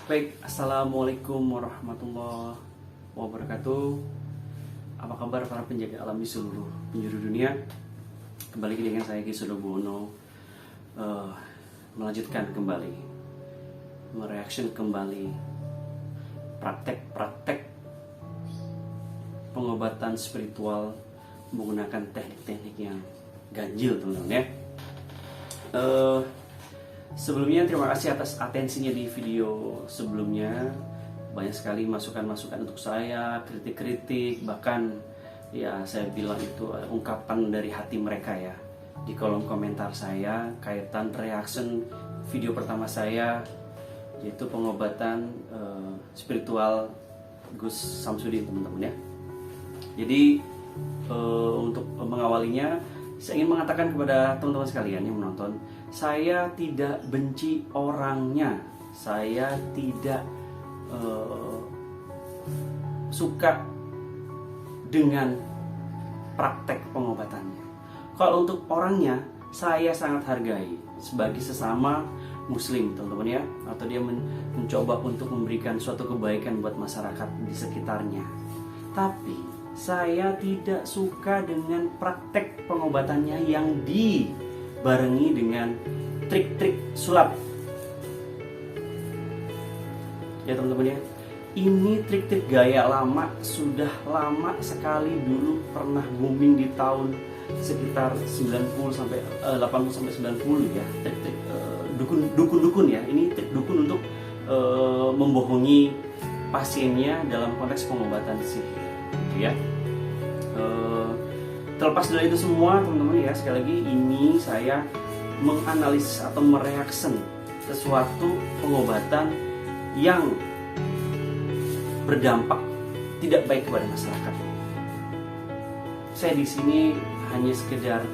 Baik, Assalamualaikum warahmatullahi wabarakatuh. Apa kabar para penjaga alam di seluruh penjuru dunia? Kembali dengan saya Ki Sudobono, melanjutkan kembali, mereaction kembali praktek-praktek pengobatan spiritual menggunakan teknik-teknik yang ganjil, teman-teman ya. Sebelumnya terima kasih atas atensinya di video sebelumnya. Banyak sekali masukan-masukan untuk saya, kritik-kritik, bahkan ya saya bilang itu ungkapan dari hati mereka ya di kolom komentar saya kaitan reaction video pertama saya, yaitu pengobatan spiritual Gus Samsudin, teman-teman ya. Jadi untuk mengawalinya, saya ingin mengatakan kepada teman-teman sekalian yang menonton, saya tidak benci orangnya, saya tidak suka dengan praktek pengobatannya. Kalau untuk orangnya, saya sangat hargai sebagai sesama muslim, teman-teman ya, atau dia mencoba untuk memberikan suatu kebaikan buat masyarakat di sekitarnya. Tapi saya tidak suka dengan praktek pengobatannya yang dibarengi dengan trik-trik sulap. Ya teman-teman ya, ini trik-trik gaya lama, sudah lama sekali, dulu pernah booming di tahun sekitar 90 sampai 80 sampai 90 ya. Trik-trik dukun-dukun ya. Ini trik dukun untuk membohongi pasiennya dalam konteks pengobatan sihir. Ya, terlepas dari itu semua, teman-teman ya, sekali lagi ini saya menganalisis atau mereaction sesuatu pengobatan yang berdampak tidak baik kepada masyarakat. Saya di sini hanya sekedar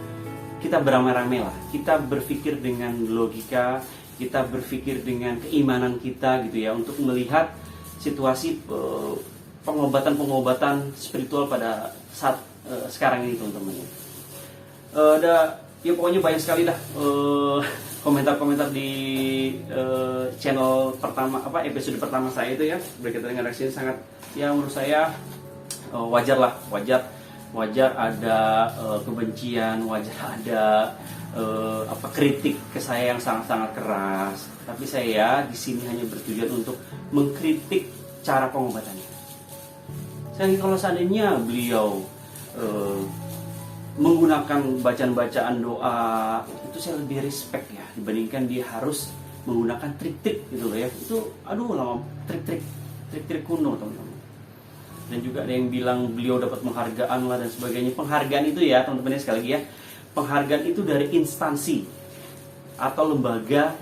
kita beramai-ramai lah, kita berpikir dengan logika, kita berpikir dengan keimanan kita gitu ya, untuk melihat situasi pengobatan spiritual pada saat sekarang ini, teman-teman. Ada ya pokoknya banyak sekali dah komentar-komentar di channel pertama, episode pertama saya itu ya, berkaitan dengan reaksi sangat, ya menurut saya wajar ada kebencian, wajar ada kritik ke saya yang sangat-sangat keras. Tapi saya di sini hanya bertujuan untuk mengkritik cara pengobatannya. Kalau seandainya beliau menggunakan bacaan-bacaan doa, itu saya lebih respect ya, dibandingkan dia harus menggunakan trik-trik gitu loh ya. Itu lama, trik-trik kuno, teman-teman. Dan juga ada yang bilang beliau dapat penghargaan lah dan sebagainya. Penghargaan itu ya teman-teman, sekali lagi ya, penghargaan itu dari instansi atau lembaga,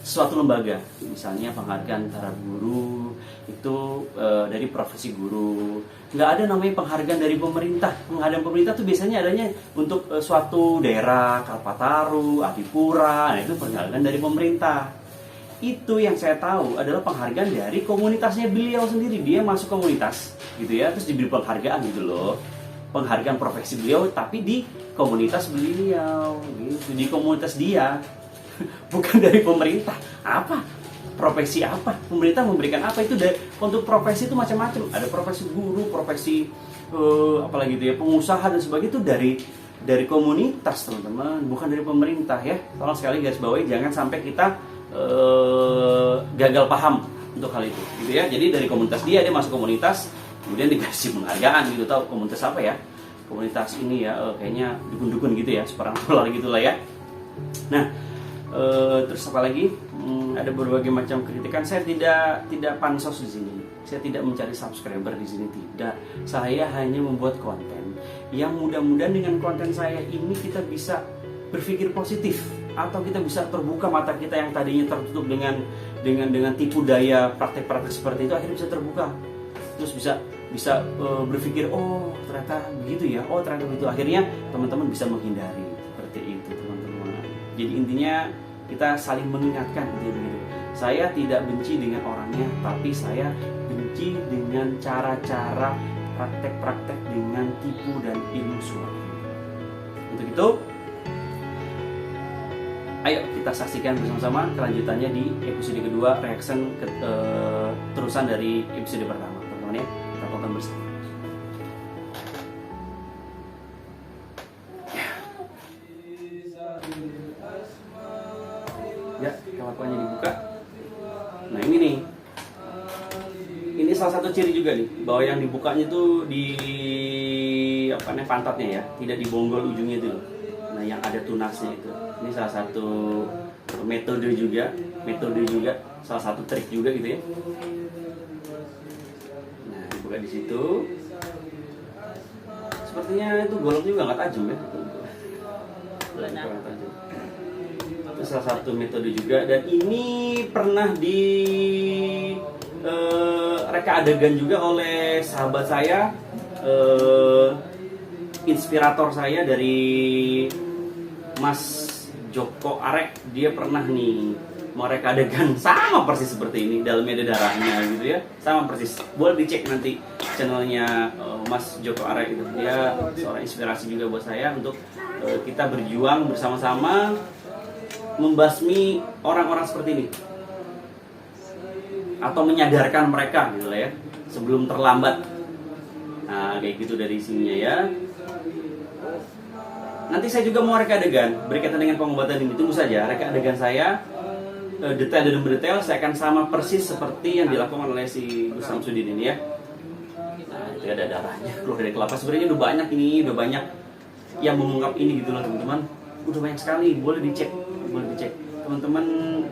suatu lembaga. Misalnya penghargaan para guru itu dari profesi guru. Nggak ada namanya penghargaan dari pemerintah. Penghargaan pemerintah itu biasanya adanya untuk suatu daerah, Kalpataru, Adipura. Nah, itu penghargaan dari pemerintah. Itu yang saya tahu adalah penghargaan dari komunitasnya beliau sendiri. Dia masuk komunitas gitu ya, terus diberi penghargaan gitu loh. Penghargaan profesi beliau tapi di komunitas beliau gitu, di komunitas dia. Bukan dari pemerintah. Apa? Profesi apa? Pemerintah memberikan apa? Itu untuk profesi itu macam-macam. Ada profesi guru, profesi apalagi itu ya, pengusaha dan sebagainya, itu dari komunitas, teman-teman, bukan dari pemerintah ya. Tolong sekali garis bawahi, jangan sampai kita gagal paham untuk hal itu gitu ya. Jadi dari komunitas dia masuk komunitas, kemudian dikasih penghargaan gitu. Tahu komunitas apa ya? Komunitas ini ya, kayaknya dukun-dukun gitu ya, seperangkular gitulah ya. Nah, terus apa lagi? Ada berbagai macam kritikan. Saya tidak pansos di sini. Saya tidak mencari subscriber di sini, tidak. Saya hanya membuat konten yang mudah-mudahan dengan konten saya ini kita bisa berpikir positif, atau kita bisa terbuka mata kita yang tadinya tertutup dengan tipu daya praktek-praktek seperti itu, akhirnya bisa terbuka. Terus bisa berpikir, oh ternyata begitu ya, oh ternyata begitu. Akhirnya teman-teman bisa menghindari seperti itu, teman-teman. Jadi intinya kita saling mengingatkan gitu. Saya tidak benci dengan orangnya, tapi saya benci dengan cara-cara praktek-praktek dengan tipu dan ilmu sulap. Untuk itu Ayo kita saksikan bersama-sama kelanjutannya di episode kedua, reaction terusan dari episode pertama, teman-teman ya. Kita tonton bersama. Ya, kelakuannya dibuka. Nah ini nih, ini salah satu ciri juga nih, bahwa yang dibukanya tuh di pantatnya ya, tidak dibonggol ujungnya itu. Nah yang ada tunasnya itu, ini salah satu metode juga, salah satu trik juga gitu ya. Nah dibuka di situ, sepertinya itu goloknya juga nggak tajam ya. Itu salah satu metode juga, dan ini pernah di reka adegan juga oleh sahabat saya, inspirator saya dari Mas Joko Arek. Dia pernah nih mereka adegan sama persis seperti ini, dalamnya ada darahnya gitu ya, sama persis. Boleh dicek nanti channelnya Mas Joko Arek itu. Dia seorang inspirasi juga buat saya untuk kita berjuang bersama-sama membasmi orang-orang seperti ini, atau menyadarkan mereka gitu lah ya, sebelum terlambat. Nah kayak gitu dari sininya ya. Nanti saya juga mau reka adegan berkaitan dengan pengobatan ini. Tunggu saja reka adegan saya, detail demi detail saya akan sama persis seperti yang dilakukan oleh si Gus Samsudin ini ya. Nah itu ada darahnya keluar dari kelapa. Sebenarnya udah banyak ini, udah banyak yang mengungkap ini gitu loh teman-teman. Udah banyak sekali, boleh dicek teman-teman.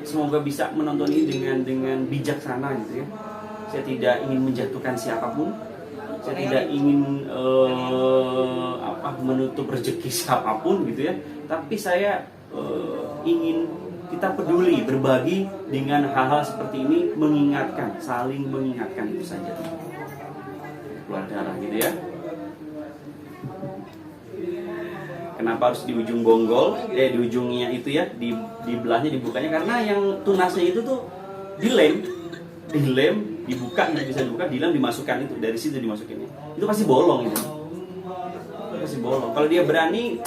Semoga bisa menonton ini dengan bijaksana gitu ya. Saya tidak ingin menjatuhkan siapapun, saya tidak ingin menutup rezeki siapapun gitu ya. Tapi saya ingin kita peduli, berbagi dengan hal-hal seperti ini, mengingatkan, saling mengingatkan, itu saja. Keluar darah gitu ya. Kenapa harus di ujung bonggol, di ujungnya itu ya, di belahnya dibukanya, karena yang tunasnya itu tuh dilem, dibuka, nggak bisa dibuka, dilem, dimasukkan itu, dari situ dimasukinnya. Itu pasti bolong itu. Pasti bolong. Kalau dia berani,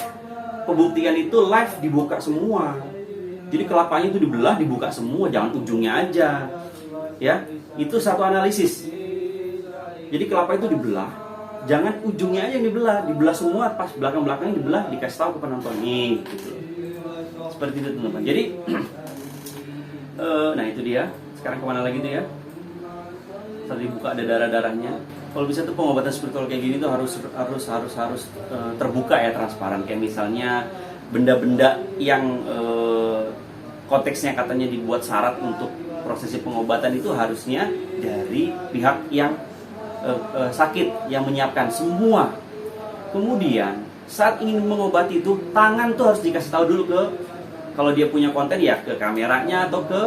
pembuktian itu live dibuka semua. Jadi kelapanya itu dibelah, dibuka semua, jangan ujungnya aja. Ya, itu satu analisis. Jadi kelapa itu dibelah, jangan ujungnya aja yang dibelah semua, pas belakang-belakangnya dibelah, dikasih tahu ke penonton nih, gitu. Seperti itu teman-teman. Jadi, nah itu dia. Sekarang kemana lagi tuh ya? Setelah dibuka ada darah-darahnya. Kalau bisa tuh pengobatan spiritual kayak gini tuh harus terbuka ya, transparan. Kayak misalnya benda-benda yang konteksnya katanya dibuat syarat untuk prosesi pengobatan itu harusnya dari pihak yang sakit yang menyiapkan semua. Kemudian saat ingin mengobati itu, tangan tuh harus dikasih tahu dulu ke, kalau dia punya konten ya, ke kameranya atau ke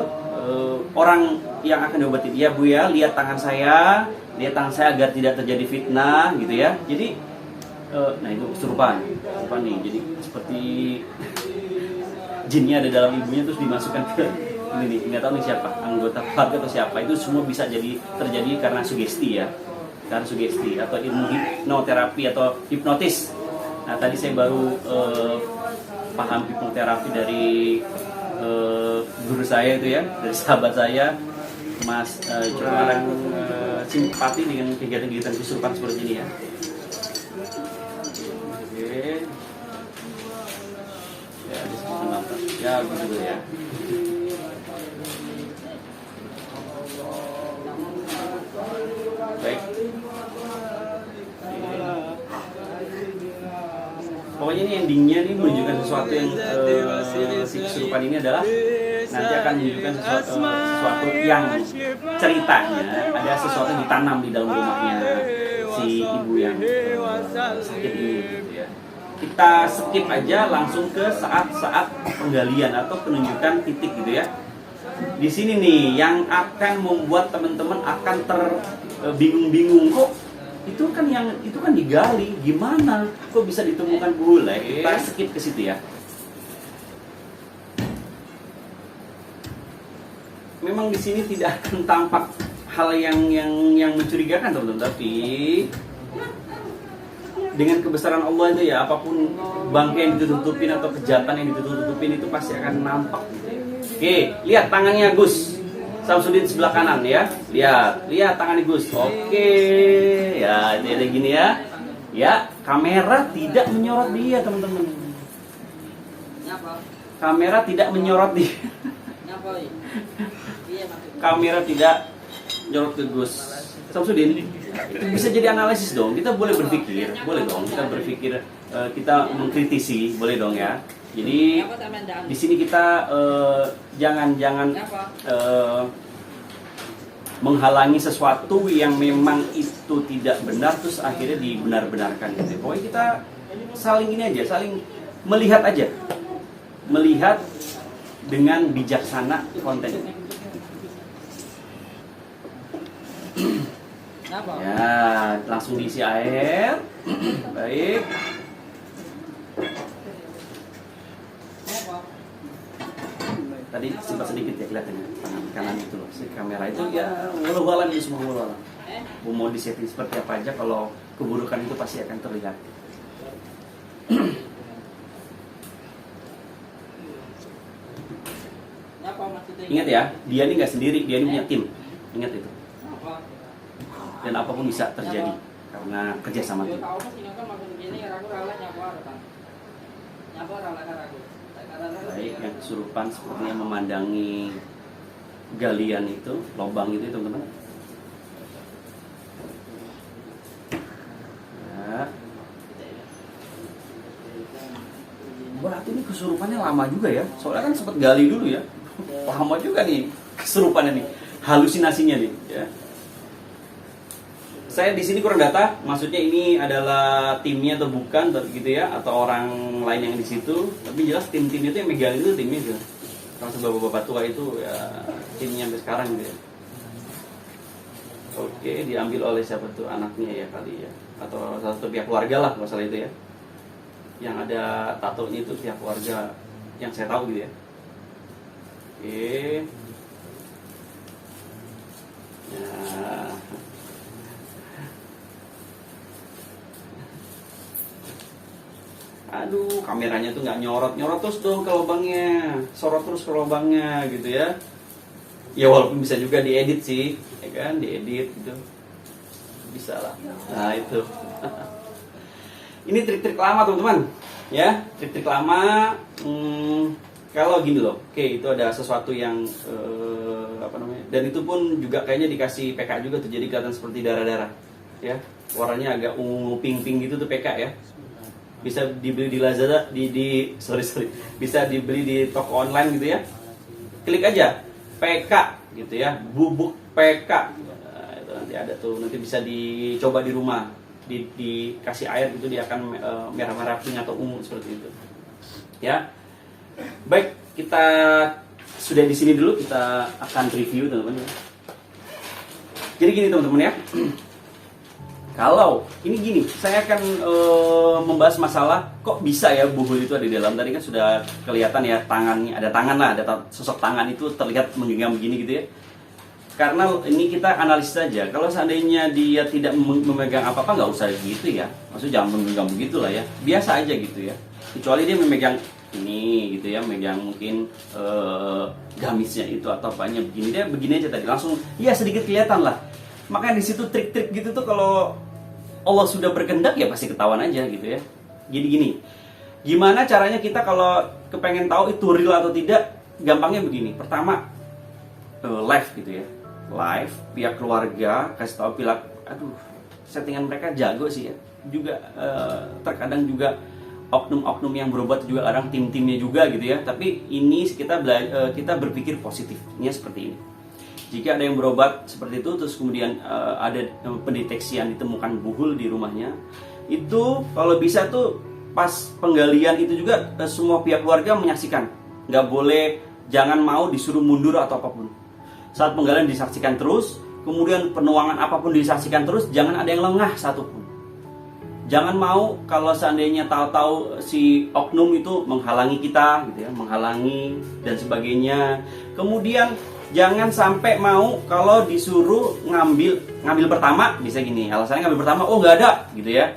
orang yang akan diobati. Ya Bu ya, lihat tangan saya agar tidak terjadi fitnah gitu ya. Jadi nah itu kesurupan nih. Jadi seperti jinnya ada dalam ibunya, terus dimasukkan ke ini nih, nggak tahu nih siapa, anggota keluarga atau siapa. Itu semua bisa terjadi karena sugesti ya, karena sugesti atau ilmu hipnoterapi atau hipnotis. Nah tadi saya baru paham hipnoterapi dari guru saya itu ya, dari sahabat saya Mas Joko, simpati dengan kegiatan-kegiatan kesurupan seperti ini ya. Oke. Ya, ya begitu ya. Baik. Pokoknya ini endingnya nih menunjukkan sesuatu yang si kesurupan ini adalah nanti akan menunjukkan sesuatu yang ceritanya ada sesuatu yang ditanam di dalam rumahnya si ibu yang sakit ini gitu ya. Kita skip aja langsung ke saat-saat penggalian atau penunjukan titik gitu ya. Di sini nih yang akan membuat teman-teman akan bingung-bingung, kok itu kan digali, gimana kok bisa ditemukan bule. Kita skip ke situ ya. Memang di sini tidak akan tampak hal yang mencurigakan teman-teman, tapi dengan kebesaran Allah itu ya, apapun bangkai yang ditutupin atau kejahatan yang ditutupin itu pasti akan nampak gitu ya. Oke, lihat tangannya Gus Samsudin sebelah kanan ya. Lihat tangannya Gus. Oke, ya ini ada gini ya. Ya, kamera tidak menyorot dia teman-teman. Kamera tidak menyorot dia. Kamera tidak menyorot ke Gus Samsudin. Itu bisa jadi analisis dong. Kita boleh berpikir, boleh dong. Kita berpikir, kita mengkritisi, boleh dong ya. Jadi di sini kita jangan menghalangi sesuatu yang memang itu tidak benar terus akhirnya dibenar-benarkan gitu. Pokoknya kita saling ini aja, saling melihat aja, melihat dengan bijaksana konten ini. Ya, langsung diisi air. Baik. Tadi sempat sedikit ya kelihatannya tangan kanan itu loh, si kamera itu ya walau-walau itu semua walau. Mau disetting seperti apa aja, kalau keburukan itu pasti akan terlihat. Ingat ya, dia ini nggak sendiri, dia ini punya tim. Ingat itu. Dan apapun bisa terjadi karena kerjasama tim. Baik, yang kesurupan sepertinya memandangi galian itu, lubang itu teman-teman. Ya. Berarti ini kesurupannya lama juga ya, soalnya kan sempat gali dulu ya. Lama juga nih kesurupannya nih, halusinasinya nih. Ya. Saya di sini kurang data, maksudnya ini adalah timnya atau bukan, gitu ya, atau orang lain yang di situ. Tapi jelas tim-tim itu yang megang itu timnya itu. Kalau bapak-bapak tua itu ya timnya sampai sekarang gitu ya. Oke, diambil oleh siapa tuh, anaknya ya kali ya, atau salah satu pihak keluarga lah masalah itu ya. Yang ada tatonya itu pihak keluarga yang saya tahu gitu ya. Oke. Ya. Aduh, kameranya tuh nggak nyorot terus dong ke lubangnya, sorot terus ke lubangnya gitu ya. Ya walaupun bisa juga diedit sih, ya kan, diedit gitu, bisa lah. Nah itu, ini trik-trik lama teman-teman, ya trik-trik lama. Kalau gini loh, oke itu ada sesuatu yang apa namanya, dan itu pun juga kayaknya dikasih PK juga tuh, jadi kelihatan seperti darah-darah, ya warnanya agak ungu pink-pink gitu tuh PK ya. Bisa dibeli di Lazada, bisa dibeli di toko online gitu ya. Klik aja PK gitu ya, bubuk PK. Nah, itu nanti ada tuh, nanti bisa dicoba di rumah. Dikasih air gitu dia akan merah-merah pink atau ungu seperti itu. Ya. Baik, kita sudah di sini dulu, kita akan review teman-teman. Jadi gini teman-teman ya. Kalau ini gini, saya akan membahas masalah kok bisa ya buhul itu ada di dalam. Tadi kan sudah kelihatan ya tangannya, ada tangan lah, ada sosok tangan itu terlihat menggenggam begini gitu ya. Karena ini kita analisis saja. Kalau seandainya dia tidak memegang apa-apa, nggak usah gitu ya. Maksudnya jangan menggenggam begitu lah ya. Biasa aja gitu ya. Kecuali dia memegang ini gitu ya, megang mungkin gamisnya itu atau apanya begini, dia begini aja tadi langsung ya sedikit kelihatan lah. Makanya di situ trik-trik gitu tuh kalau Allah sudah berkehendak ya pasti ketahuan aja gitu ya. Jadi gini, gimana caranya kita kalau kepengen tahu itu real atau tidak? Gampangnya begini. Pertama, live gitu ya. Live, pihak keluarga kasih tahu pihak, aduh, settingan mereka jago sih ya. Juga terkadang juga oknum-oknum yang berobat juga kadang tim-timnya juga gitu ya. Tapi ini kita berpikir positifnya seperti ini. Jika ada yang berobat seperti itu, terus kemudian ada pendeteksian ditemukan buhul di rumahnya, itu kalau bisa tuh pas penggalian itu juga semua pihak keluarga menyaksikan. Nggak boleh, jangan mau disuruh mundur atau apapun. Saat penggalian disaksikan terus, kemudian penuangan apapun disaksikan terus, jangan ada yang lengah satupun. Jangan mau kalau seandainya tahu-tahu si oknum itu menghalangi kita, gitu ya, menghalangi dan sebagainya. Kemudian jangan sampai mau kalau disuruh ngambil pertama, bisa gini, alasannya ngambil pertama, oh nggak ada, gitu ya.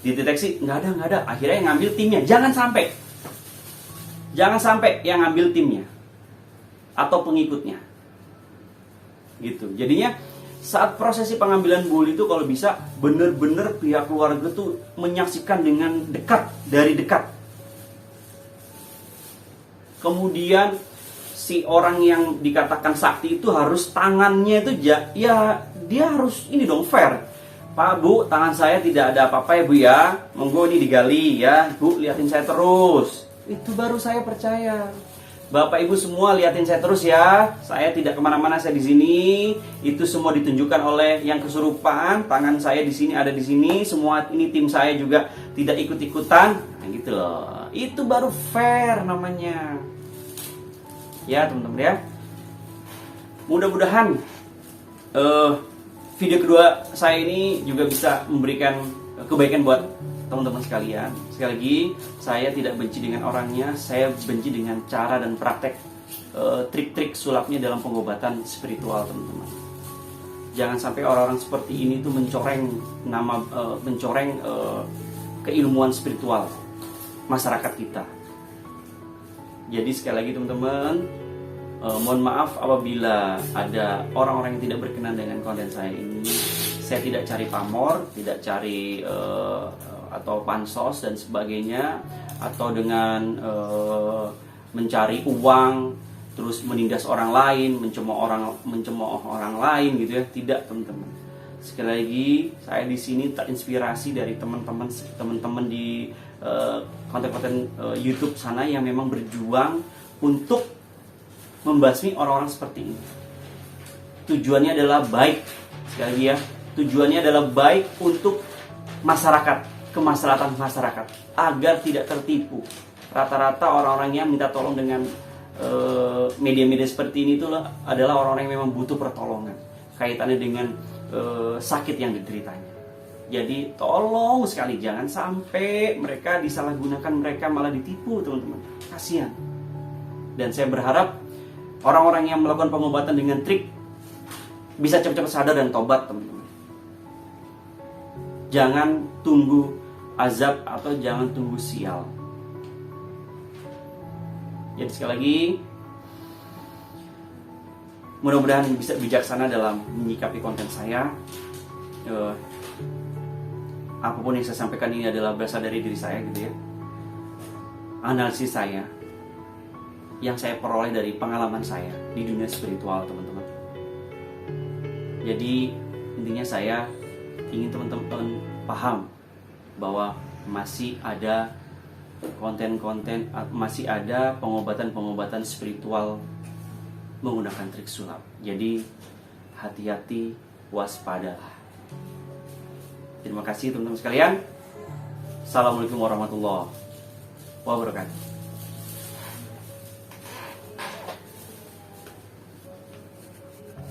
dideteksi nggak ada, akhirnya yang ngambil timnya. Jangan sampai yang ngambil timnya atau pengikutnya, gitu. Jadinya saat prosesi pengambilan bul itu kalau bisa benar-benar pihak keluarga tuh menyaksikan dengan dari dekat. Kemudian si orang yang dikatakan sakti itu harus tangannya itu ya dia harus ini dong, fair. Pak, Bu, tangan saya tidak ada apa-apa ya Bu ya, monggo ini digali ya Bu, liatin saya terus. Itu baru saya percaya. Bapak Ibu semua liatin saya terus ya, saya tidak kemana-mana, saya di sini. Itu semua ditunjukkan oleh yang kesurupan. Tangan saya di sini, ada di sini, semua ini tim saya juga tidak ikut-ikutan. Nah gitu loh, itu baru fair namanya. Ya teman-teman ya, mudah-mudahan video kedua saya ini juga bisa memberikan kebaikan buat teman-teman sekalian. Sekali lagi, saya tidak benci dengan orangnya, saya benci dengan cara dan praktek trik-trik sulapnya dalam pengobatan spiritual, teman-teman. Jangan sampai orang-orang seperti ini tuh mencoreng keilmuan spiritual masyarakat kita. Jadi sekali lagi teman-teman, mohon maaf apabila ada orang-orang yang tidak berkenan dengan konten saya ini. Saya tidak cari pamor, tidak cari atau pansos dan sebagainya, atau dengan mencari uang terus menindas orang lain, mencemooh orang lain gitu ya. Tidak, teman-teman. Sekali lagi, saya di sini terinspirasi dari teman-teman di konten-konten YouTube sana yang memang berjuang untuk membasmi orang-orang seperti ini. Tujuannya adalah baik. Sekali lagi ya, tujuannya adalah baik untuk masyarakat, kemaslahatan masyarakat, agar tidak tertipu. Rata-rata orang-orang yang minta tolong dengan media-media seperti ini itu adalah orang-orang yang memang butuh pertolongan kaitannya dengan sakit yang dideritanya. Jadi tolong sekali jangan sampai mereka disalahgunakan, mereka malah ditipu, teman-teman. Kasihan. Dan saya berharap orang-orang yang melakukan pengobatan dengan trik bisa cepat-cepat sadar dan tobat, teman-teman. Jangan tunggu azab atau jangan tunggu sial. Jadi sekali lagi, mudah-mudahan bisa bijaksana dalam menyikapi konten saya. Apapun yang saya sampaikan ini adalah berasal dari diri saya gitu ya. Analisis saya yang saya peroleh dari pengalaman saya di dunia spiritual, teman-teman. Jadi intinya saya ingin teman-teman paham bahwa masih ada konten-konten, masih ada pengobatan-pengobatan spiritual menggunakan trik sulap. Jadi hati-hati, waspadalah. Terima kasih teman-teman sekalian. Assalamualaikum warahmatullahi wabarakatuh.